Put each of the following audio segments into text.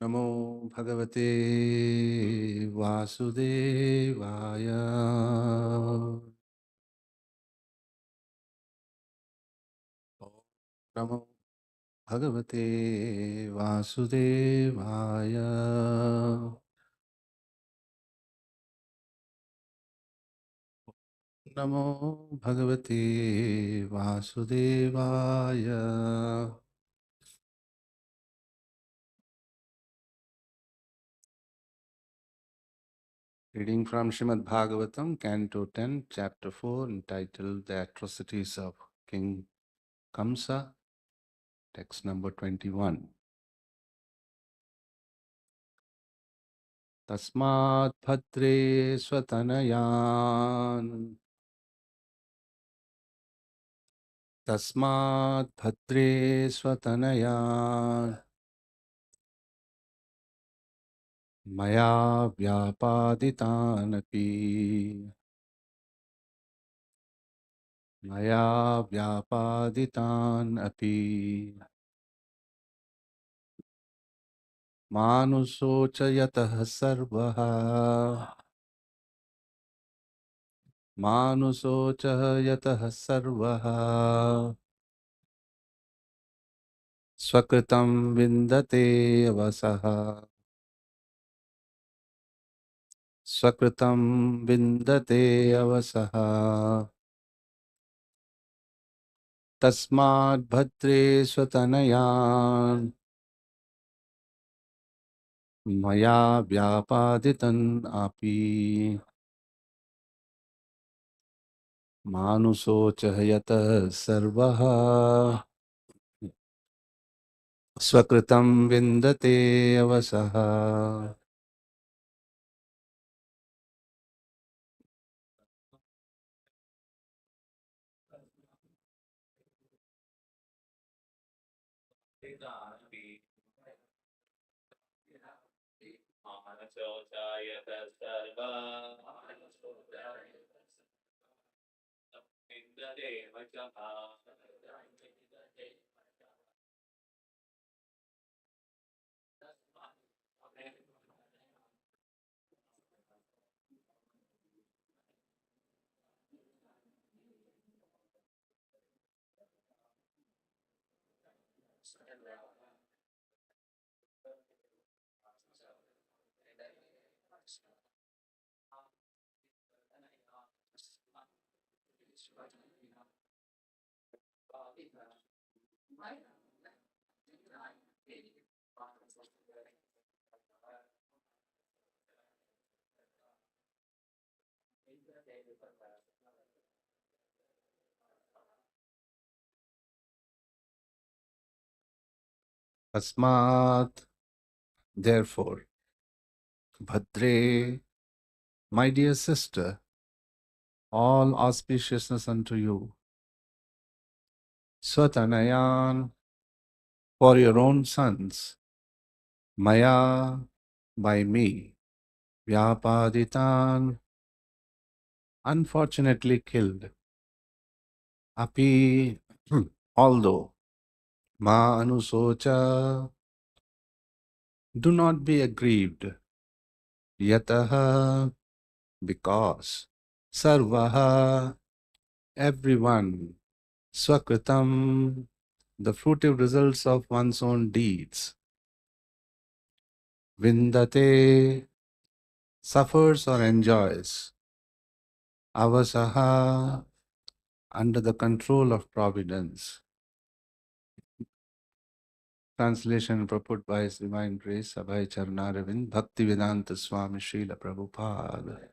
नमो भगवते वासुदेवाय। नमो भगवते वासुदेवाय। नमो भगवते वासुदेवाय। Reading from Srimad Bhagavatam, Canto 10, Chapter 4, entitled The Atrocities of King Kamsa, text number 21. Tasmat Bhadre Swatanayan. Tasmat Bhadre Swatanayan. Maya Vyapaditanapi. Maya Vyapaditan Manusocha Yatah Sarvaha. Manusocha Yatah Sarvaha. Swakritam Vindate Avasaha. Swakritam Vindate Avasaha. Tasmad Bhadre Swatanayan. Maya Vyapaditan Api. Manusocha Yatah Sarvaha. Swakritam Vindate Avasaha. Tasmat, therefore, Bhadre, my dear sister, all auspiciousness unto you. Swatanayan, for your own sons. Maya, by me. Vyapaditan, unfortunately killed. Api, although. Ma anusocha, do not be aggrieved. Yataha, because. Sarvaha, everyone. Swakritam, the fruitive results of one's own deeds. Vindate, suffers or enjoys. Avasaha, under the control of providence. Translation and purport by His Divine Grace, Abhay Charnaravind, Bhaktivedanta Swami Srila Prabhupada.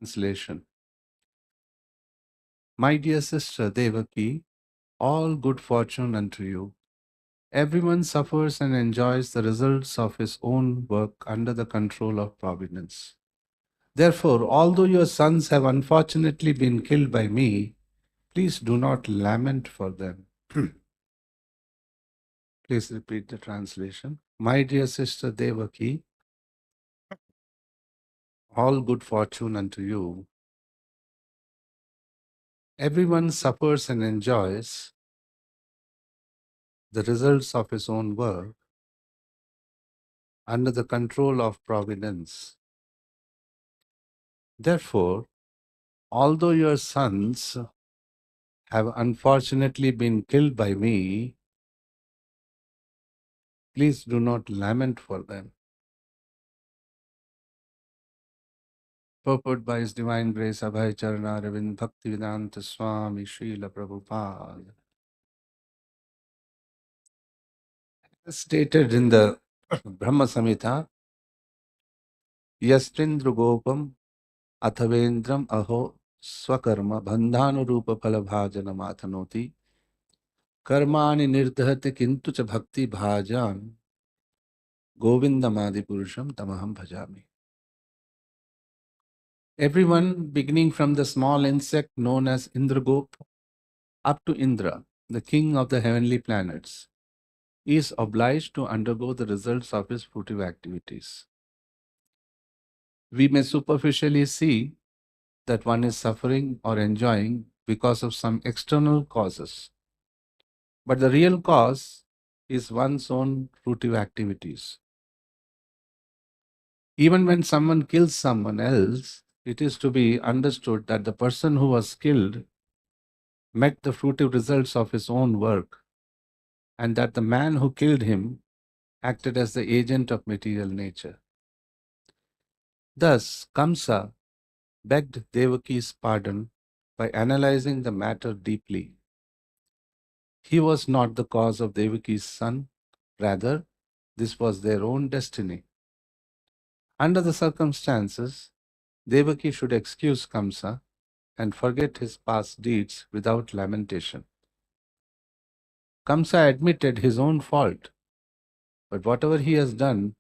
Translation. My dear sister Devaki, all good fortune unto you. Everyone suffers and enjoys the results of his own work under the control of providence. Therefore, although your sons have unfortunately been killed by me, please do not lament for them. Please repeat the translation. My dear sister Devaki, all good fortune unto you. Everyone suffers and enjoys the results of his own work under the control of providence. Therefore, although your sons have unfortunately been killed by me, please do not lament for them. Purport by His Divine Grace Abhay Charana Ravind Bhaktivedanta Swami Srila Prabhupada. As stated in the Brahma Samhita, Yastrindra Gopam Athavendram Aho Swakarma Bandhanurupa Phalabhajana Mathanoti Karmani Nirdhate Kintu Cha Bhakti Bhajan Govindamadi Purusham Tamaham Bhajami. Everyone, beginning from the small insect known as Indragop up to Indra, the king of the heavenly planets, is obliged to undergo the results of his fruitive activities. We may superficially see that one is suffering or enjoying because of some external causes, but the real cause is one's own fruitive activities. Even when someone kills someone else, it is to be understood that the person who was killed met the fruitive results of his own work, and that the man who killed him acted as the agent of material nature. Thus, Kamsa begged Devaki's pardon by analyzing the matter deeply. He was not the cause of Devaki's son, rather, this was their own destiny. Under the circumstances, Devaki should excuse Kamsa and forget his past deeds without lamentation. Kamsa admitted his own fault, but whatever he has done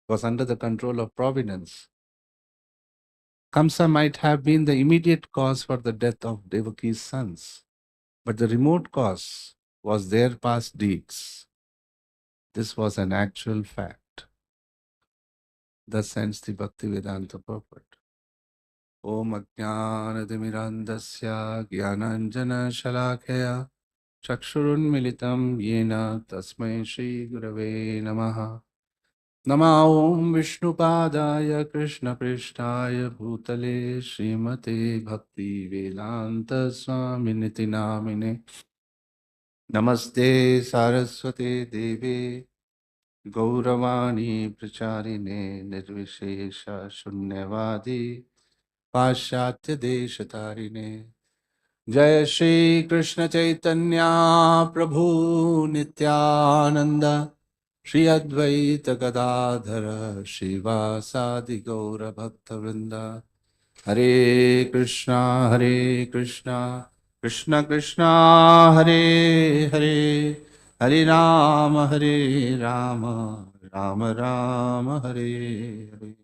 was under the control of providence. Kamsa might have been the immediate cause for the death of Devaki's sons, but the remote cause was their past deeds. This was an actual fact. Thus ends the Bhaktivedanta purport. Om Ajnanatimirandasya Jnananjana Shalakaya Chakshurunmilitam Yena Tasmai Shri Gurave Namaha. Nama Om Vishnupadaya Krishna Prishtaya Bhutale Srimate Bhakti Vedanta Swaminiti Namine Namaste Saraswate Deve Gauravani Pracharine Nirvishesha Shunyavadi Pashatya Deshatarine Jai Shri Krishna Chaitanya Prabhu Nityananda Shri Advaita Gadadhara Shivasadi Gaura Bhakta Vrinda Hare Krishna Krishna Krishna Hare Hare Hare Rama Rama Rama Hare Hare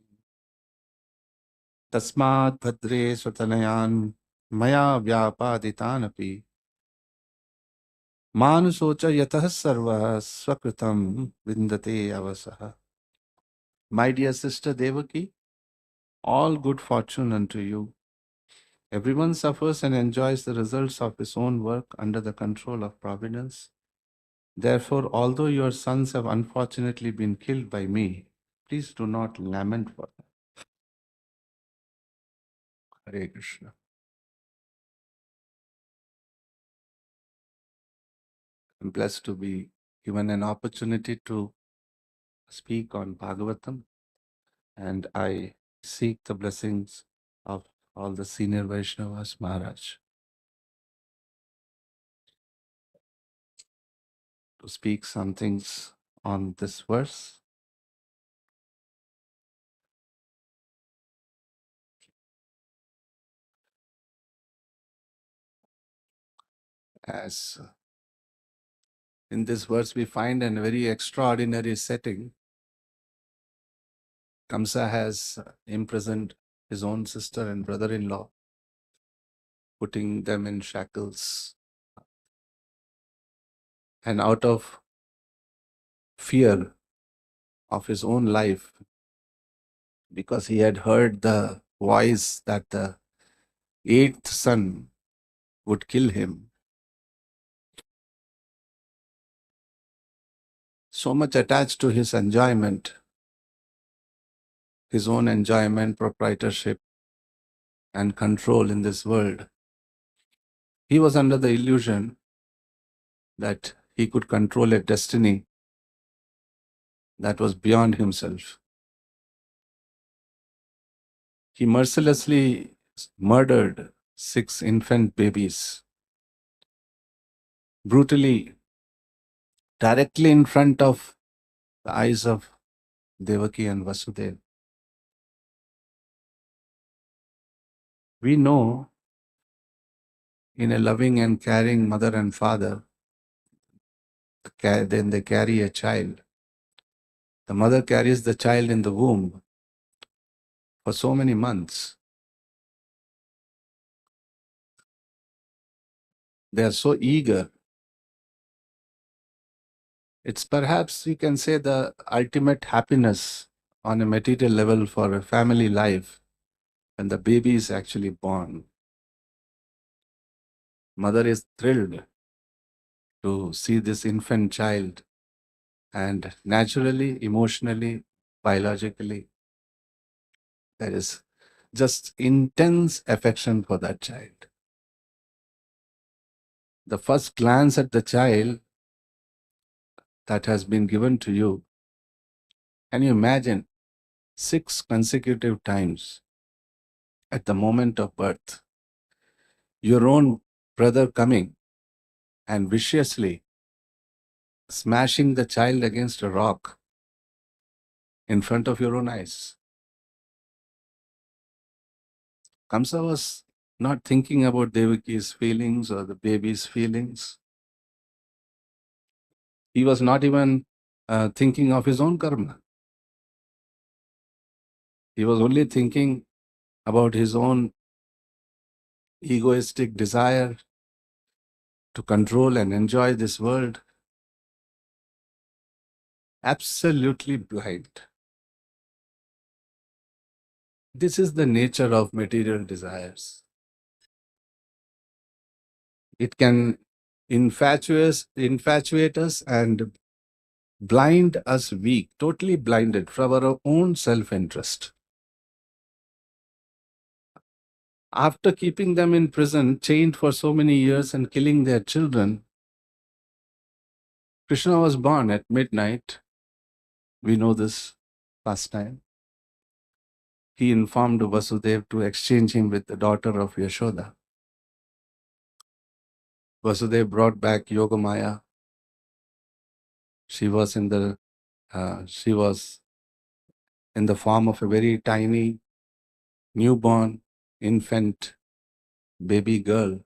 Tasmat Bhadre Swatanayan Maya Vyapaditanapi Manusocha Yatah Sarva Swakritam Vindate Avasaha. My dear sister Devaki, all good fortune unto you. Everyone suffers and enjoys the results of his own work under the control of providence. Therefore, although your sons have unfortunately been killed by me, please do not lament for them. Hare Krishna. I'm blessed to be given an opportunity to speak on Bhagavatam, and I seek the blessings of all the senior Vaishnavas Maharaj to speak some things on this verse. As in this verse we find a very extraordinary setting. Kamsa has imprisoned his own sister and brother-in-law, putting them in shackles. And out of fear of his own life, because he had heard the voice that the eighth son would kill him, so much attached to his enjoyment, his own enjoyment, proprietorship, and control in this world. He was under the illusion that he could control a destiny that was beyond himself. He mercilessly murdered 6 infant babies, brutally, directly in front of the eyes of Devaki and Vasudeva. We know in a loving and caring mother and father, then they carry a child. The mother carries the child in the womb for so many months. They are so eager. It's perhaps, you can say, the ultimate happiness on a material level for a family life when the baby is actually born. Mother is thrilled to see this infant child, and naturally, emotionally, biologically, there is just intense affection for that child. The first glance at the child that has been given to you, can you imagine 6 consecutive times at the moment of birth, your own brother coming and viciously smashing the child against a rock in front of your own eyes? Kamsa was not thinking about Devaki's feelings or the baby's feelings. He was not even thinking of his own karma. He was only thinking about his own egoistic desire to control and enjoy this world. Absolutely blind. This is the nature of material desires. It can infatuate us and blind us weak, totally blinded from our own self-interest. After keeping them in prison, chained for so many years and killing their children, Krishna was born at midnight. We know this last time. He informed Vasudeva to exchange him with the daughter of Yashoda. Vasudeva brought back Yogamaya. She was in the form of a very tiny newborn infant baby girl.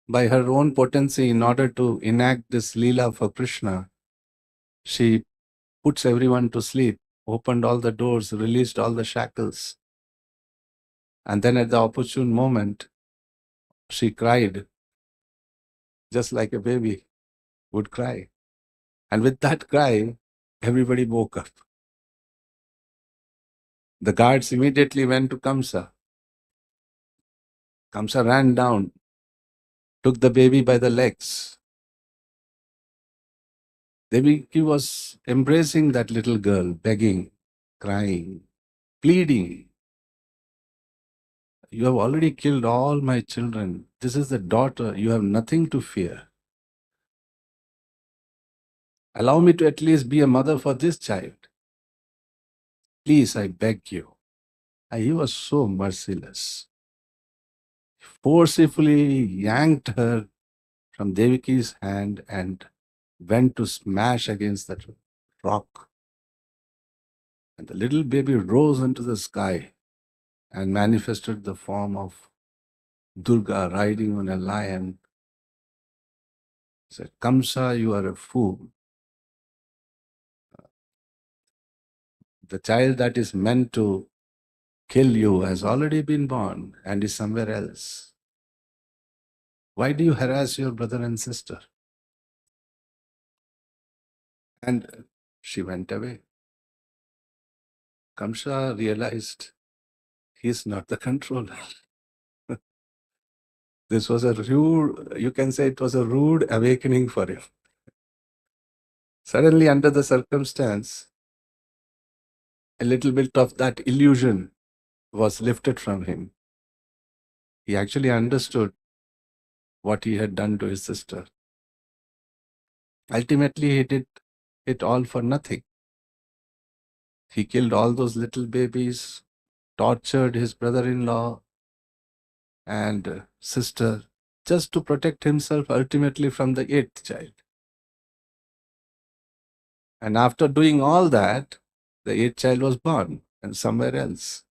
By her own potency, in order to enact this Leela for Krishna, she puts everyone to sleep, opened all the doors, released all the shackles. And then at the opportune moment, she cried, just like a baby would cry. And with that cry, everybody woke up. The guards immediately went to Kamsa. Kamsa ran down, took the baby by the legs. Devaki was embracing that little girl, begging, crying, pleading. You have already killed all my children. This is the daughter. You have nothing to fear. Allow me to at least be a mother for this child. Please, I beg you. And he was so merciless. Forcefully yanked her from Devaki's hand and went to smash against that rock. And the little baby rose into the sky and manifested the form of Durga riding on a lion. He said, Kamsa, you are a fool. The child that is meant to kill you has already been born and is somewhere else. Why do you harass your brother and sister? And she went away. Kamsa realized he's not the controller. This was a rude, you can say it was a rude awakening for him. Suddenly, under the circumstance, a little bit of that illusion was lifted from him. He actually understood what he had done to his sister. Ultimately, he did it all for nothing. He killed all those little babies, tortured his brother-in-law and sister, just to protect himself ultimately from the eighth child. And after doing all that, the eighth child was born and somewhere else.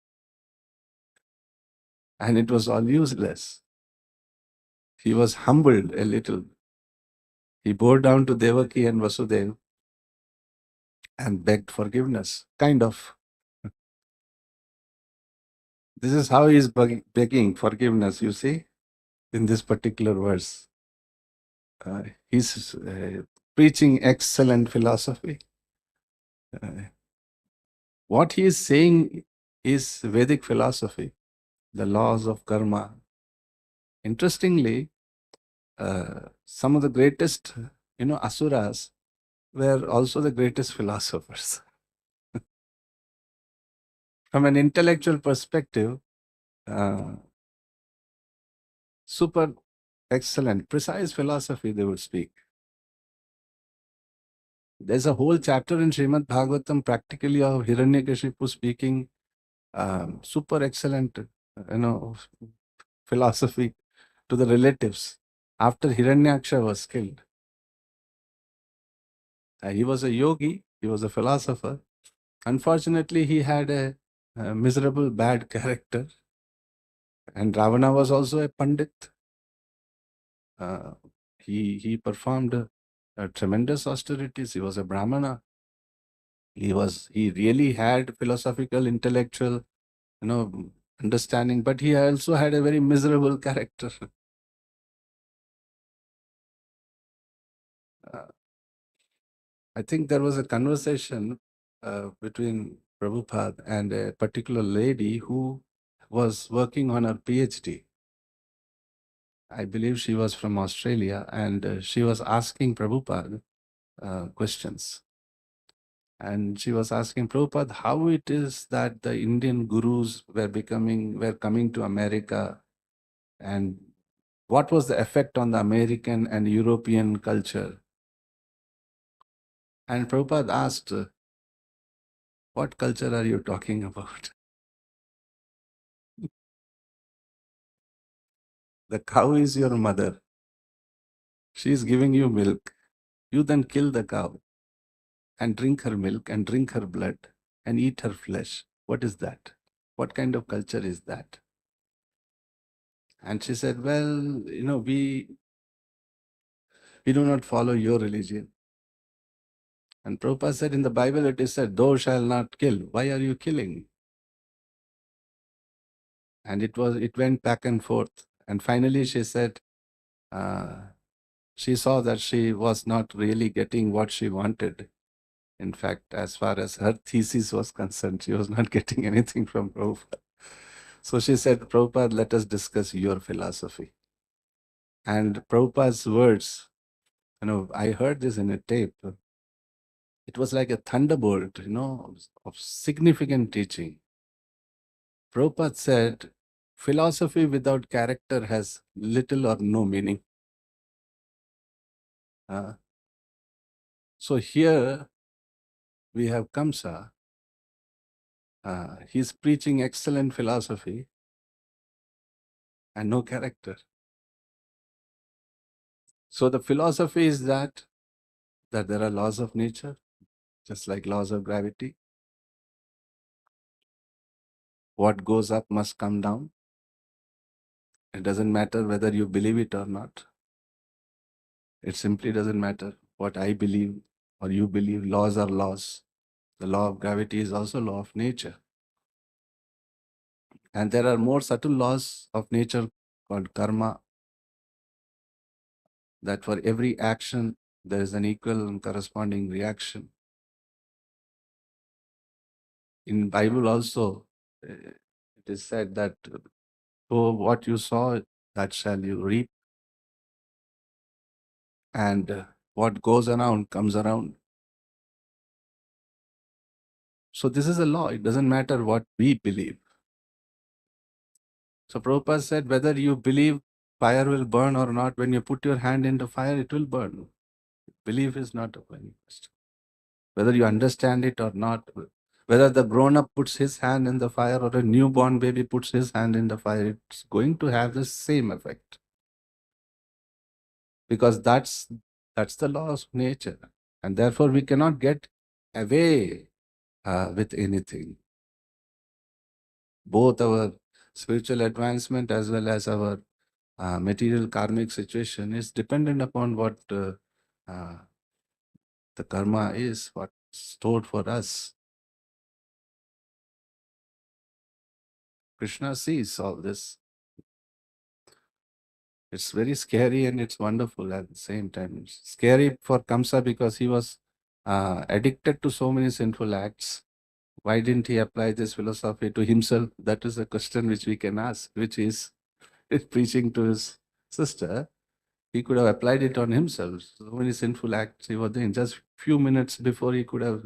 And it was all useless. He was humbled a little. He bore down to Devaki and Vasudeva and begged forgiveness, kind of. This is how he is begging forgiveness, you see, in this particular verse. He's preaching excellent philosophy. What he is saying is Vedic philosophy, the laws of karma. Interestingly, some of the greatest, asuras were also the greatest philosophers. From an intellectual perspective, super excellent, precise philosophy they would speak. There's a whole chapter in Srimad Bhagavatam practically of Hiranyakashipu speaking super excellent, philosophy to the relatives after Hiranyaksha was killed. He was a yogi, he was a philosopher. Unfortunately, he had a miserable, bad character. And Ravana was also a pandit. He performed tremendous austerities. He was a Brahmana. He really had philosophical, intellectual, understanding, but he also had a very miserable character. I think there was a conversation between Prabhupada and a particular lady who was working on her PhD. I believe she was from Australia, and she was asking Prabhupada questions. And she was asking Prabhupada how it is that the Indian gurus were coming to America, and what was the effect on the American and European culture. And Prabhupada asked, what culture are you talking about? The cow is your mother. She is giving you milk. You then kill the cow and drink her milk and drink her blood and eat her flesh. What is that? What kind of culture is that? And she said, well, we do not follow your religion. And Prabhupada said, in the Bible it is said, thou shalt not kill. Why are you killing? And it went back and forth. And finally she said, she saw that she was not really getting what she wanted. In fact, as far as her thesis was concerned, she was not getting anything from Prabhupada. So she said, Prabhupada, let us discuss your philosophy. And Prabhupada's words, I heard this in a tape. It was like a thunderbolt, of significant teaching. Prabhupada said, philosophy without character has little or no meaning. So here we have Kamsa. He's preaching excellent philosophy and no character. So the philosophy is that there are laws of nature, just like laws of gravity. What goes up must come down. It doesn't matter whether you believe it or not. It simply doesn't matter what I believe or you believe. Laws are laws. The law of gravity is also law of nature. And there are more subtle laws of nature called karma, that for every action there is an equal and corresponding reaction. In Bible also, it is said that, so what you saw that shall you reap. And what goes around comes around. So this is a law. It doesn't matter what we believe. So Prabhupada said, whether you believe fire will burn or not, when you put your hand in the fire, it will burn. Belief is not a any question. Whether you understand it or not, whether the grown-up puts his hand in the fire or a newborn baby puts his hand in the fire, it's going to have the same effect. Because that's the law of nature. And therefore we cannot get away with anything. Both our spiritual advancement as well as our material karmic situation is dependent upon what uh, the karma is, what's stored for us. Krishna sees all this. It's very scary and it's wonderful at the same time. It's scary for Kamsa because he was addicted to so many sinful acts. Why didn't he apply this philosophy to himself? That is a question which we can ask, which is preaching to his sister. He could have applied it on himself. So many sinful acts he was doing. Just few minutes before he could have.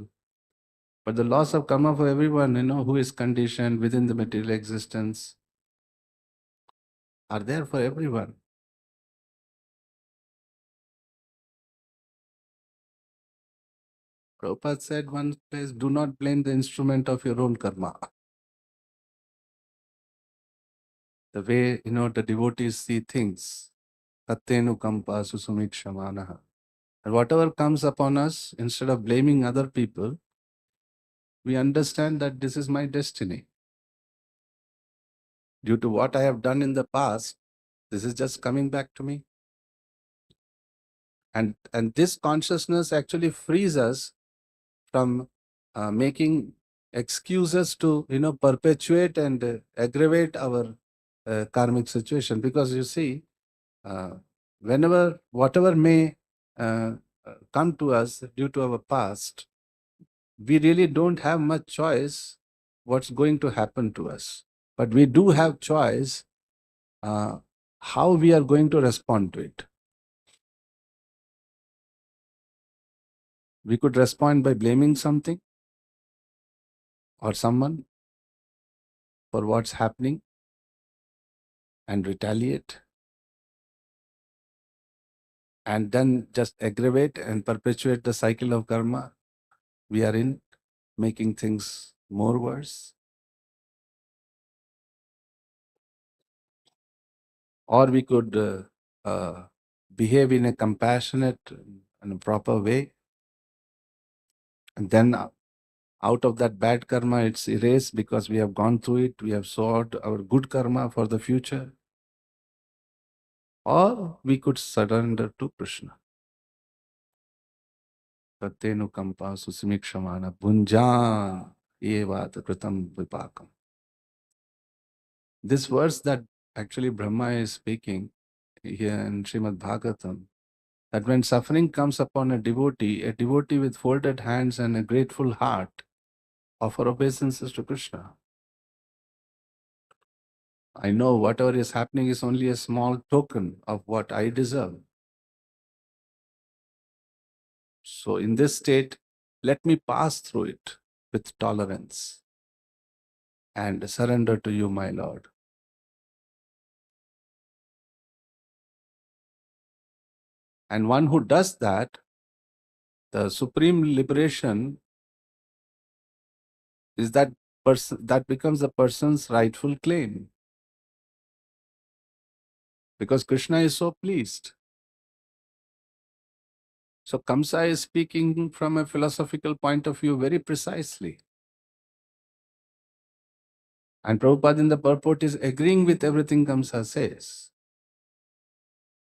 But the laws of karma for everyone, who is conditioned within the material existence, are there for everyone. Prabhupada said one place, do not blame the instrument of your own karma. The way, the devotees see things. Tattenu kampa susumikshamanaha. And whatever comes upon us, instead of blaming other people, we understand that this is my destiny. Due to what I have done in the past, this is just coming back to me. And this consciousness actually frees us from making excuses to perpetuate and aggravate our karmic situation. Because you see, whatever may come to us due to our past, we really don't have much choice what's going to happen to us. But we do have choice how we are going to respond to it. We could respond by blaming something or someone for what's happening and retaliate, and then just aggravate and perpetuate the cycle of karma we are in, making things more worse. Or we could behave in a compassionate and a proper way, and then out of that bad karma it's erased because we have gone through it, we have sought our good karma for the future. Or we could surrender to Krishna. Tattenu kampa susimikshamana bhunjan evat kritam vipakam. This verse that actually Brahma is speaking here in Srimad Bhagavatam, that when suffering comes upon a devotee with folded hands and a grateful heart offer obeisances to Krishna. I know whatever is happening is only a small token of what I deserve. So in this state, let me pass through it with tolerance and surrender to you, my Lord. And one who does that, the supreme liberation is that person, that becomes a person's rightful claim. Because Krishna is so pleased. So Kamsa is speaking from a philosophical point of view very precisely. And Prabhupada in the purport is agreeing with everything Kamsa says.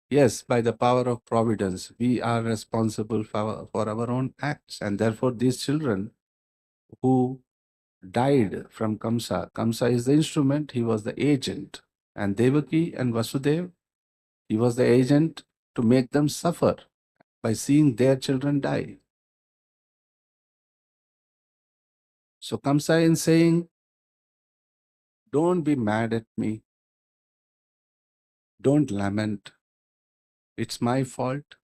Yes, by the power of providence, we are responsible for our own acts. And therefore, these children who died from Kamsa, Kamsa is the instrument, he was the agent. And Devaki and Vasudev, he was the agent to make them suffer by seeing their children die. So Kamsa in saying, don't be mad at me. Don't lament. It's my fault,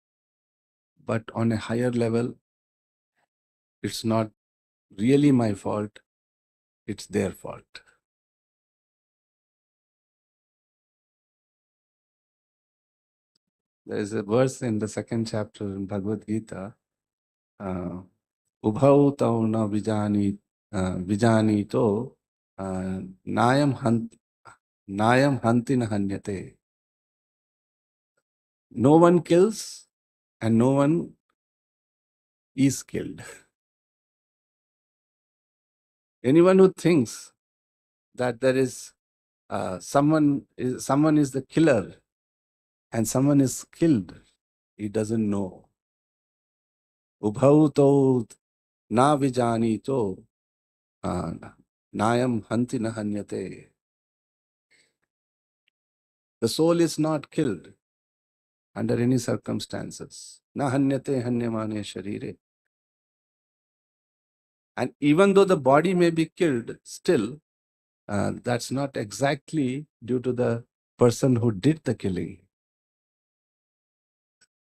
but on a higher level, it's not really my fault, it's their fault. There is a verse in the second chapter in Bhagavad Gita, Ubhau tau na vijani to nayam hanti na hanyate. No one kills and no one is killed. Anyone who thinks that there is someone is the killer and someone is killed, he doesn't know. Ubhau to na vijani to nayam hanti na hanyate. The soul is not killed under any circumstances. Na hanyate hanyamane sharire. And even though the body may be killed, still, that's not exactly due to the person who did the killing.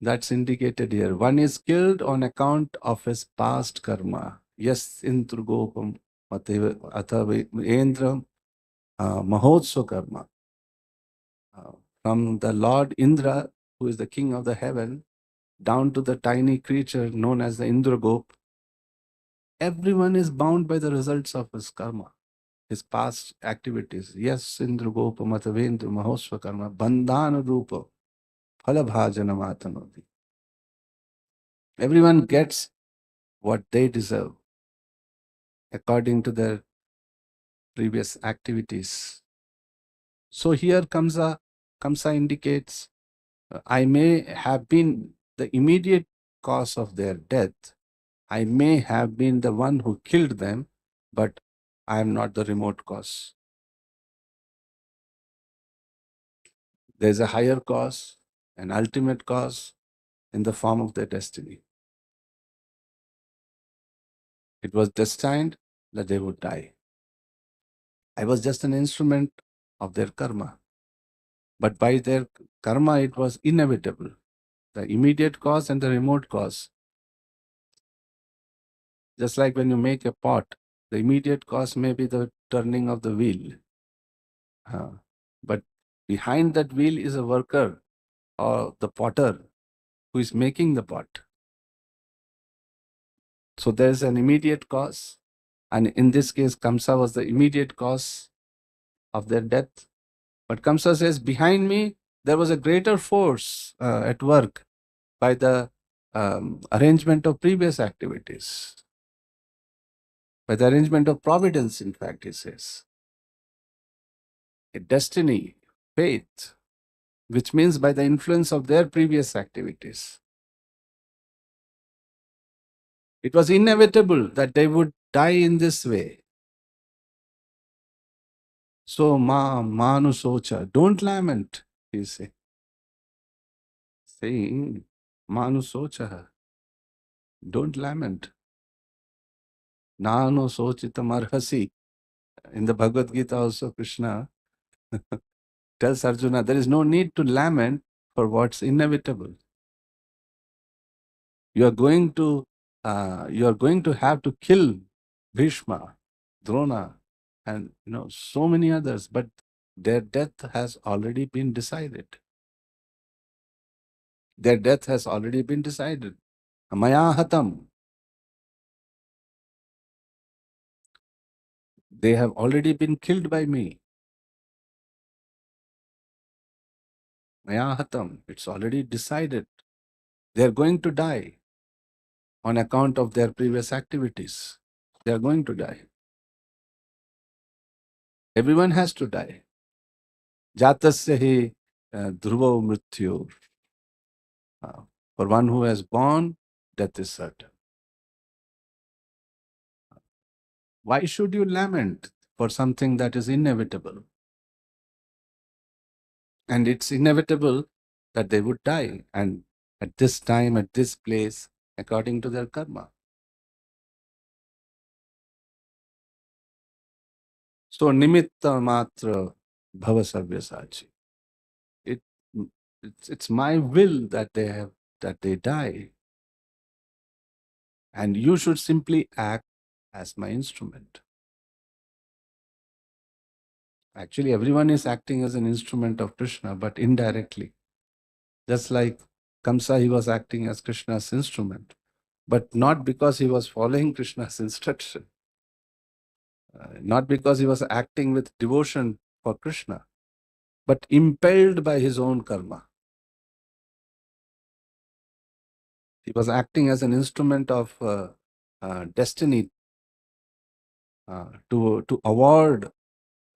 That's indicated here. One is killed on account of his past karma. Yes, intrugopam athavendram mahotsva karma. From the Lord Indra, who is the king of the heaven, down to the tiny creature known as the Indragop, everyone is bound by the results of his karma, his past activities. Yes, Indragopa Matavendra Mahosva Karma, Bandhana Rupa, Phalabhajana Matanoti. Everyone gets what they deserve according to their previous activities. So here Kamsa indicates, I may have been the immediate cause of their death. I may have been the one who killed them, but I am not the remote cause. There's a higher cause, an ultimate cause in the form of their destiny. It was destined that they would die. I was just an instrument of their karma. But by their karma, it was inevitable. The immediate cause and the remote cause. Just like when you make a pot, the immediate cause may be the turning of the wheel. But behind that wheel is a worker or the potter who is making the pot. So there's an immediate cause. And in this case, Kamsa was the immediate cause of their death. But Kamsa says, behind me, there was a greater force at work by the arrangement of previous activities. By the arrangement of providence, in fact, he says. A destiny, fate, which means by the influence of their previous activities. It was inevitable that they would die in this way. So, manu socha, don't lament, he says. Saying, manu socha, don't lament. Nano sochitam arhasi. In the Bhagavad Gita also, Krishna tells Arjuna, there is no need to lament for what's inevitable. You are going to have to kill Bhishma, Drona, and so many others, but their death has already been decided. Their death has already been decided. Maya hatam. They have already been killed by me. Maya hatam. It's already decided. They are going to die on account of their previous activities. They are going to die. Everyone has to die. Jatasya hi dhruva mrityu. For one who has born, death is certain. Why should you lament for something that is inevitable? And it's inevitable that they would die, and at this time, at this place, according to their karma. So, nimitta matra bhava sarvyasachi. It's my will that they die. And you should simply act as my instrument. Actually, everyone is acting as an instrument of Krishna, but indirectly. Just like Kamsa, he was acting as Krishna's instrument, but not because he was following Krishna's instruction, not because he was acting with devotion for Krishna, but impelled by his own karma. He was acting as an instrument of destiny to award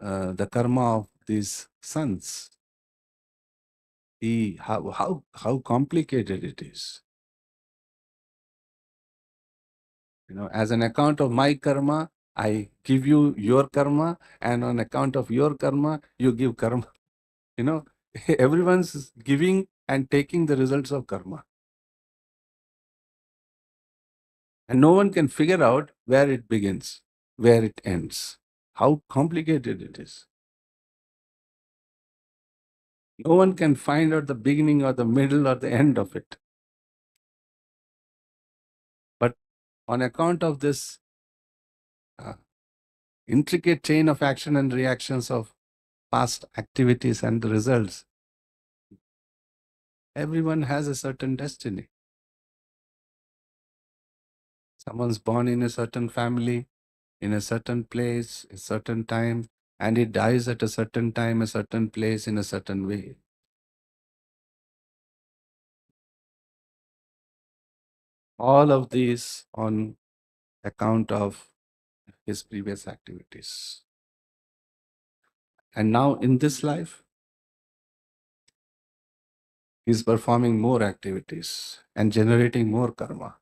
the karma of these sons. How complicated it is. As an account of my karma, I give you your karma, and on account of your karma, you give karma. Everyone's giving and taking the results of karma. And no one can figure out where it begins, where it ends, how complicated it is. No one can find out the beginning or the middle or the end of it. But on account of this intricate chain of action and reactions of past activities and the results, everyone has a certain destiny. Someone's born in a certain family, in a certain place, a certain time, and he dies at a certain time, a certain place, in a certain way. All of these on account of his previous activities. And now in this life, he's performing more activities and generating more karma.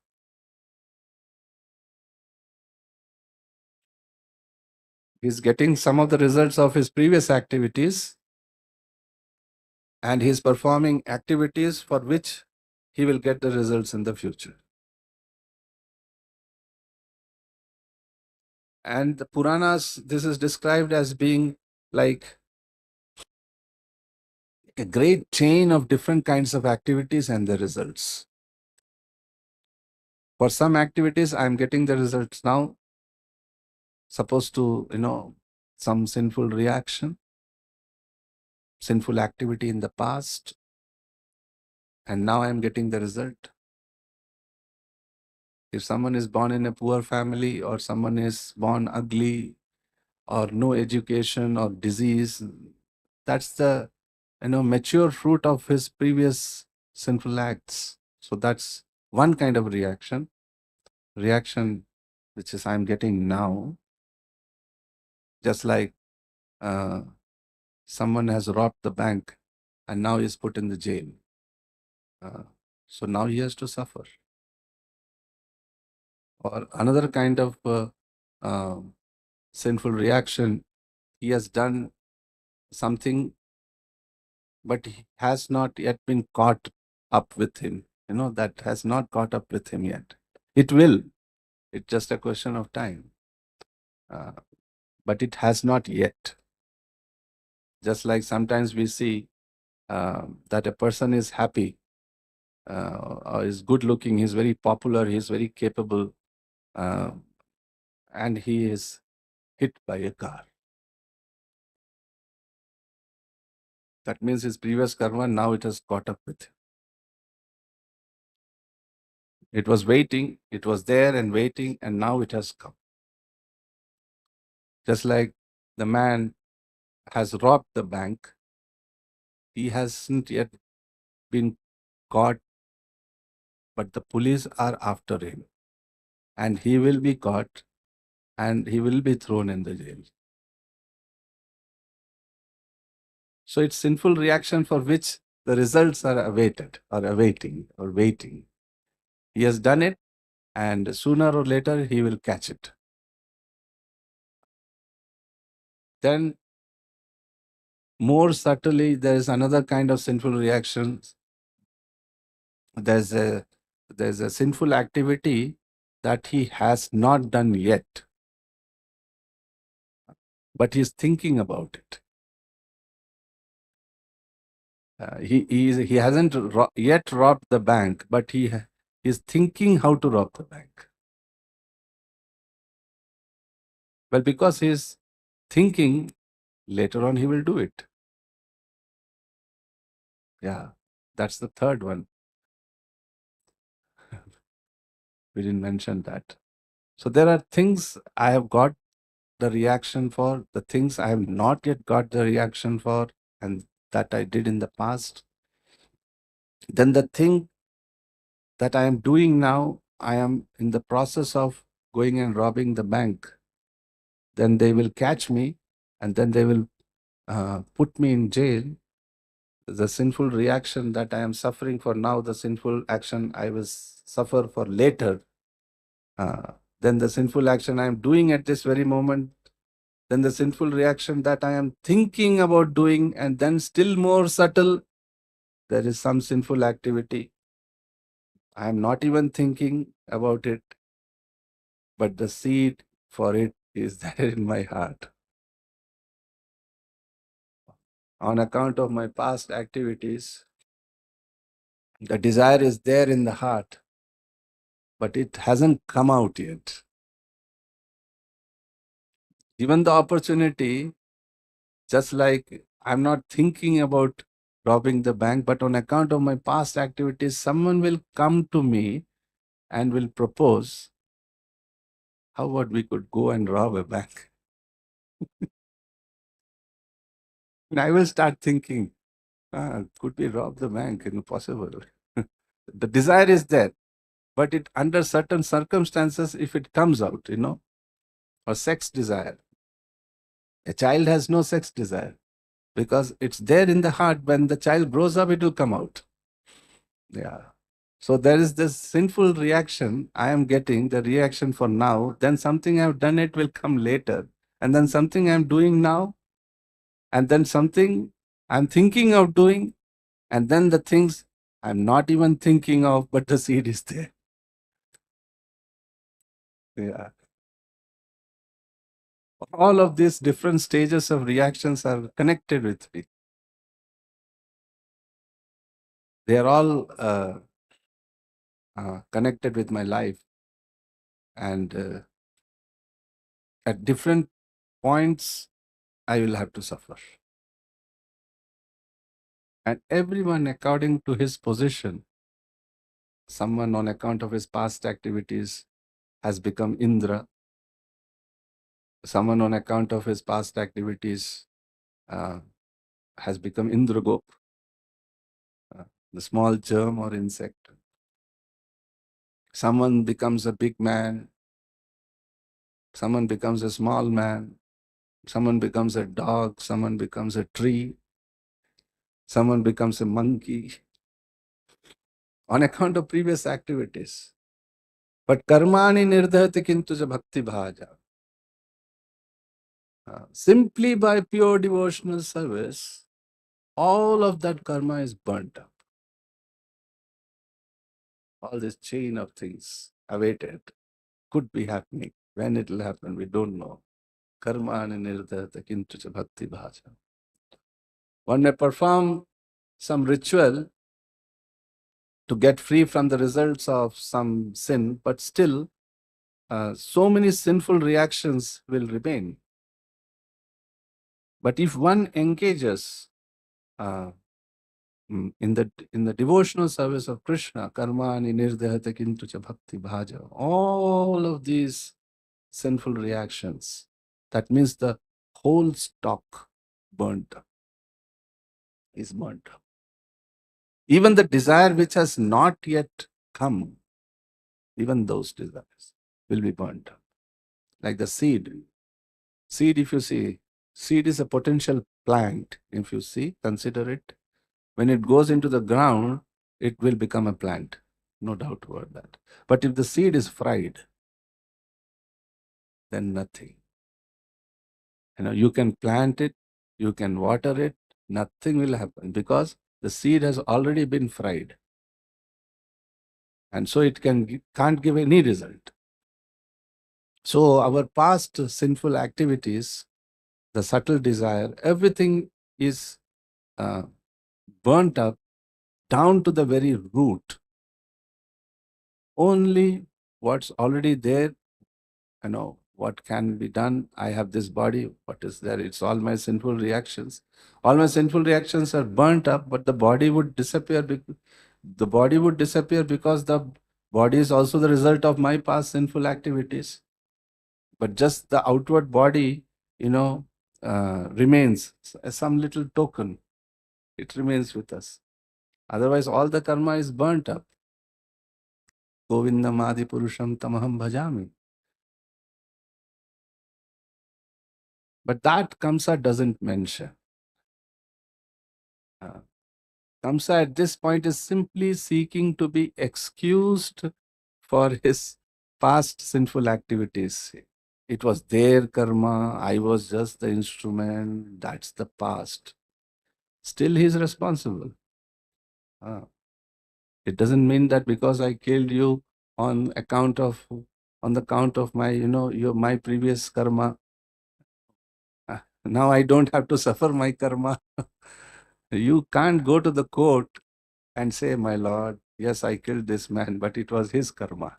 He's getting some of the results of his previous activities, and he's performing activities for which he will get the results in the future. And the Puranas, this is described as being like a great chain of different kinds of activities and the results. For some activities, I'm getting the results now, supposed to, some sinful reaction, sinful activity in the past, and now I'm getting the result. If someone is born in a poor family, or someone is born ugly, or no education, or disease, that's the mature fruit of his previous sinful acts. So that's one kind of reaction which is I'm getting now. Just like someone has robbed the bank and now is put in the jail. So now he has to suffer. Or another kind of sinful reaction, he has done something, but he has not yet been caught up with him. That has not caught up with him yet. It will. It's just a question of time. But it has not yet. Just like sometimes we see that a person is happy, or is good looking, he's very popular, he's very capable, and he is hit by a car. That means his previous karma, now it has caught up with him. It was waiting, it was there and waiting, and now it has come. Just like the man has robbed the bank, he hasn't yet been caught, but the police are after him, and he will be caught, and he will be thrown in the jail. So it's sinful reaction for which the results are awaited, or awaiting, or waiting. He has done it, and sooner or later he will catch it. Then more subtly, there is another kind of sinful reaction. There's a sinful activity that he has not done yet, but he's thinking about it. He hasn't yet robbed the bank, but he is thinking how to rob the bank. Well, because he is thinking, later on he will do it. Yeah, that's the third one. We didn't mention that. So there are things I have got the reaction for, the things I have not yet got the reaction for, and that I did in the past. Then the thing that I am doing now, I am in the process of going and robbing the bank. Then they will catch me, and then they will put me in jail. The sinful reaction that I am suffering for now, the sinful action I will suffer for later. Then the sinful action I am doing at this very moment, then the sinful reaction that I am thinking about doing, and then still more subtle, there is some sinful activity. I am not even thinking about it, but the seed for it is there in my heart. On account of my past activities, the desire is there in the heart, but it hasn't come out yet. Given the opportunity, just like I'm not thinking about robbing the bank, but on account of my past activities, someone will come to me and will propose, how about we could go and rob a bank? And I will start thinking, could we rob the bank? Impossible. The desire is there, but it under certain circumstances, if it comes out, or sex desire. A child has no sex desire because it's there in the heart. When the child grows up, it will come out. Yeah. So there is this sinful reaction I am getting, the reaction for now, then something I've done it will come later. And then something I'm doing now, and then something I'm thinking of doing, and then the things I'm not even thinking of, but the seed is there. Yeah. All of these different stages of reactions are connected with me. They are all connected with my life. And at different points, I will have to suffer. And everyone according to his position, someone on account of his past activities has become Indra. Someone on account of his past activities has become Indragop, the small germ or insect. Someone becomes a big man. Someone becomes a small man. Someone becomes a dog. Someone becomes a tree. Someone becomes a monkey on account of previous activities. But karmani nirdhati kintu bhakti bhaja. Simply by pure devotional service, all of that karma is burnt up. All this chain of things awaited could be happening. When it will happen, we don't know. Karmani nirdhata kintu cha bhakti bhaja. One may perform some ritual to get free from the results of some sin, but still so many sinful reactions will remain. But if one engages in the devotional service of Krishna, karmani nirdhata kintu cha bhakti bhaja, all of these sinful reactions, that means the whole stock burnt up, is burnt up. Even the desire which has not yet come, even those desires will be burnt up. Like the seed. Seed, if you see, seed is a potential plant. If you see, consider it. When it goes into the ground, it will become a plant. No doubt about that. But if the seed is fried, then nothing. You can plant it, you can water it, nothing will happen because the seed has already been fried. And so it can't give any result. So our past sinful activities, the subtle desire, everything is burnt up down to the very root. Only what's already there, what can be done. I have this body, what is there? It's all my sinful reactions. All my sinful reactions are burnt up, but the body would disappear. The body would disappear because the body is also the result of my past sinful activities. But just the outward body, remains as some little token. It remains with us. Otherwise, all the karma is burnt up. Govindam Adi Purusham Tamaham Bhajami. But that Kamsa doesn't mention. Uh, Kamsa at this point is simply seeking to be excused for his past sinful activities. It was their karma, I was just the instrument, that's the past. Still, he is responsible. It doesn't mean that because I killed you on the count of my, my previous karma, now I don't have to suffer my karma. You can't go to the court and say, my lord, yes, I killed this man, but it was his karma.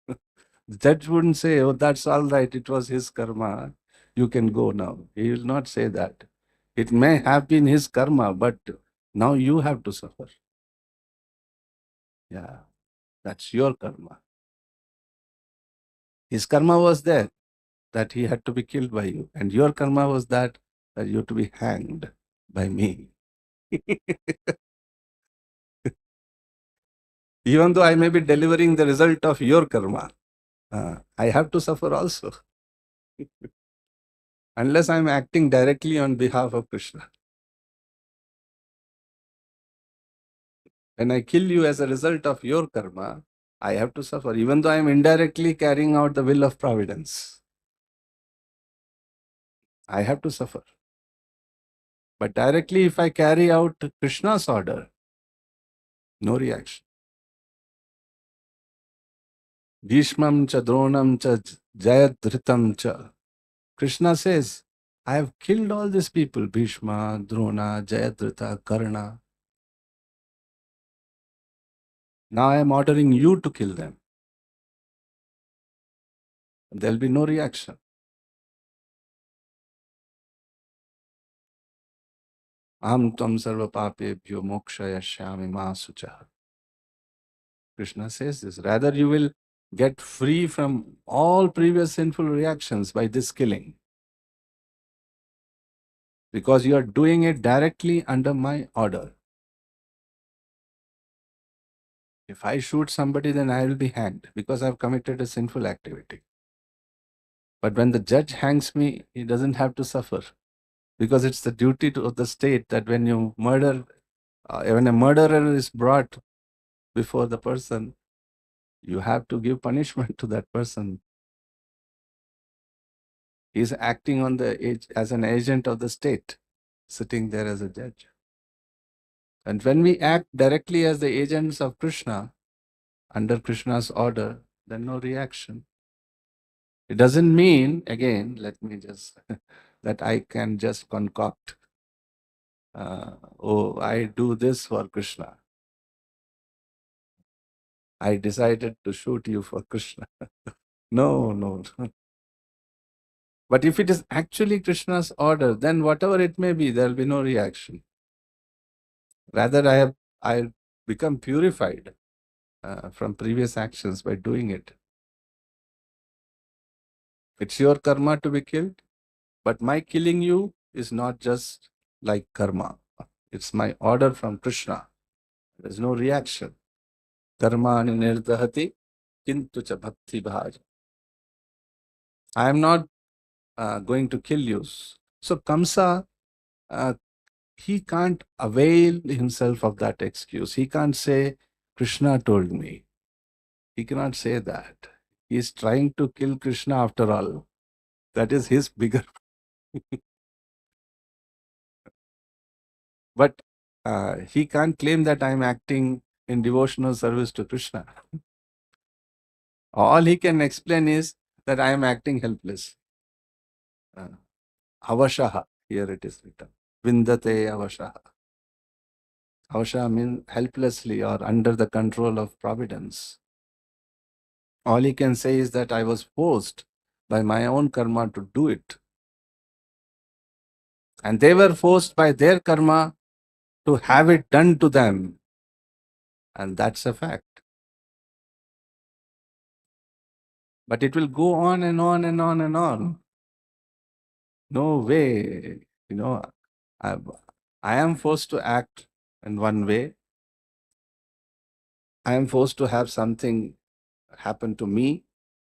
The judge wouldn't say, oh, that's all right, it was his karma. You can go now. He will not say that. It may have been his karma, but now you have to suffer. Yeah, that's your karma. His karma was there, that he had to be killed by you. And your karma was that you have to be hanged by me. Even though I may be delivering the result of your karma, I have to suffer also. Unless I'm acting directly on behalf of Krishna. When I kill you as a result of your karma, I have to suffer, even though I'm indirectly carrying out the will of providence. I have to suffer. But directly, if I carry out Krishna's order, no reaction. Bhishmam cha dronam cha jayadhritam cha. Krishna says, I have killed all these people, Bhishma, Drona, Jayadratha, Karna. Now I am ordering you to kill them. There will be no reaction. Am tam sarva papebhyo mokshaya shyami ma sucha. Krishna says this. Rather, you will get free from all previous sinful reactions by this killing. Because you are doing it directly under my order. If I shoot somebody, then I will be hanged because I have committed a sinful activity. But when the judge hangs me, he doesn't have to suffer. Because it's the duty of the state that when you murder, when a murderer is brought before the person, you have to give punishment to that person. He is acting on as an agent of the state, sitting there as a judge. And when we act directly as the agents of Krishna, under Krishna's order, then no reaction. It doesn't mean, again, let me just, that I can just concoct, I do this for Krishna. I decided to shoot you for Krishna. No, no. But if it is actually Krishna's order, then whatever it may be, there will be no reaction. Rather, I become purified from previous actions by doing it. It's your karma to be killed, but my killing you is not just like karma. It's my order from Krishna. There's no reaction. Karma nirdahati kintu cha bhakti bhaj. I am not going to kill you. So Kamsa, he can't avail himself of that excuse. He can't say, Krishna told me. He cannot say that. He is trying to kill Krishna after all. That is his bigger. But he can't claim that I'm acting in devotional service to Krishna. All he can explain is that I am acting helpless. Avashaha, here it is written. Vindate avashaha. Avasha means helplessly or under the control of providence. All he can say is that I was forced by my own karma to do it. And they were forced by their karma to have it done to them. And that's a fact. But it will go on and on and on and on. No way. I, I am forced to act in one way. I am forced to have something happen to me,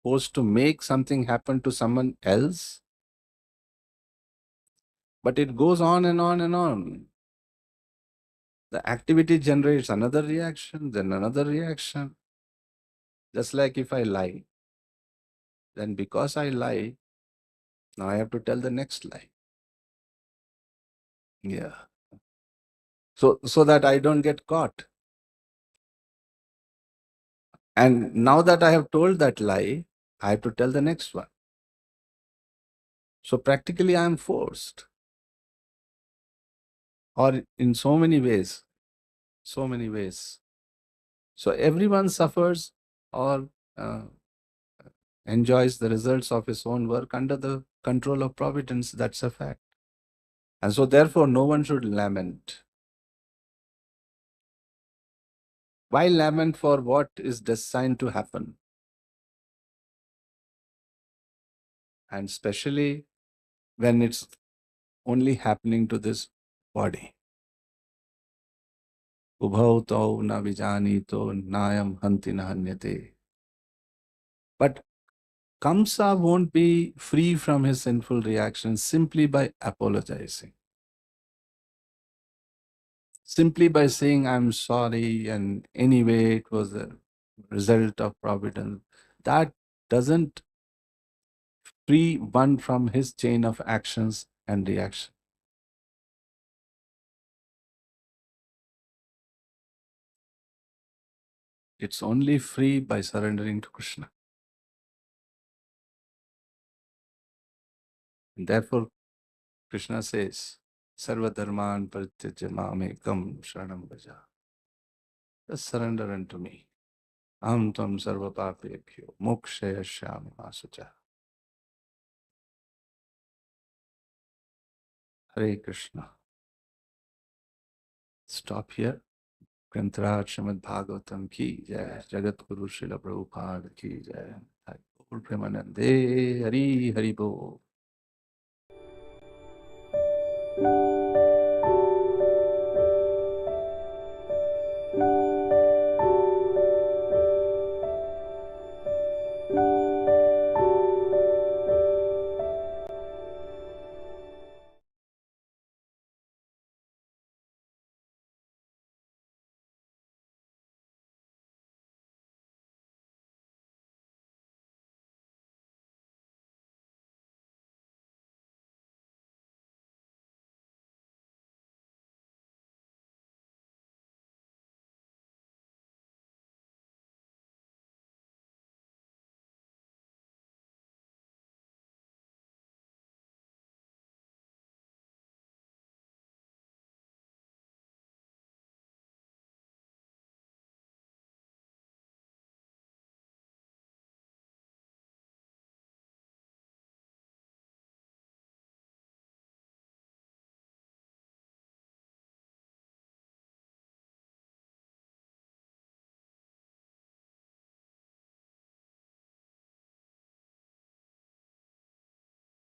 forced to make something happen to someone else. But it goes on and on and on. The activity generates another reaction, then another reaction. Just like if I lie, then because I lie, now I have to tell the next lie. Yeah. So that I don't get caught. And now that I have told that lie, I have to tell the next one. So practically I am forced. Or in so many ways. So many ways. So everyone suffers or enjoys the results of his own work under the control of providence. That's a fact. And so therefore no one should lament. Why lament for what is destined to happen? And especially when it's only happening to this body. Ubhau tau na vijanito nayam hanti na hanyate. But Kamsa won't be free from his sinful reactions simply by apologizing. Simply by saying, I'm sorry, and anyway, it was a result of providence. That doesn't free one from his chain of actions and reaction. It's only free by surrendering to Krishna. And therefore, Krishna says, Sarva dharman parityajya mamekam sharanam bhaja. Just surrender unto me. Aham tvam sarva papebhyo mokshaya shyami masucha. Hare Krishna. Stop here. Grantaraj Srimad Bhagavatam ki jai. Jagat Guru Srila Prabhupada ki jai. Gaur Premanande Hari Hari Bo.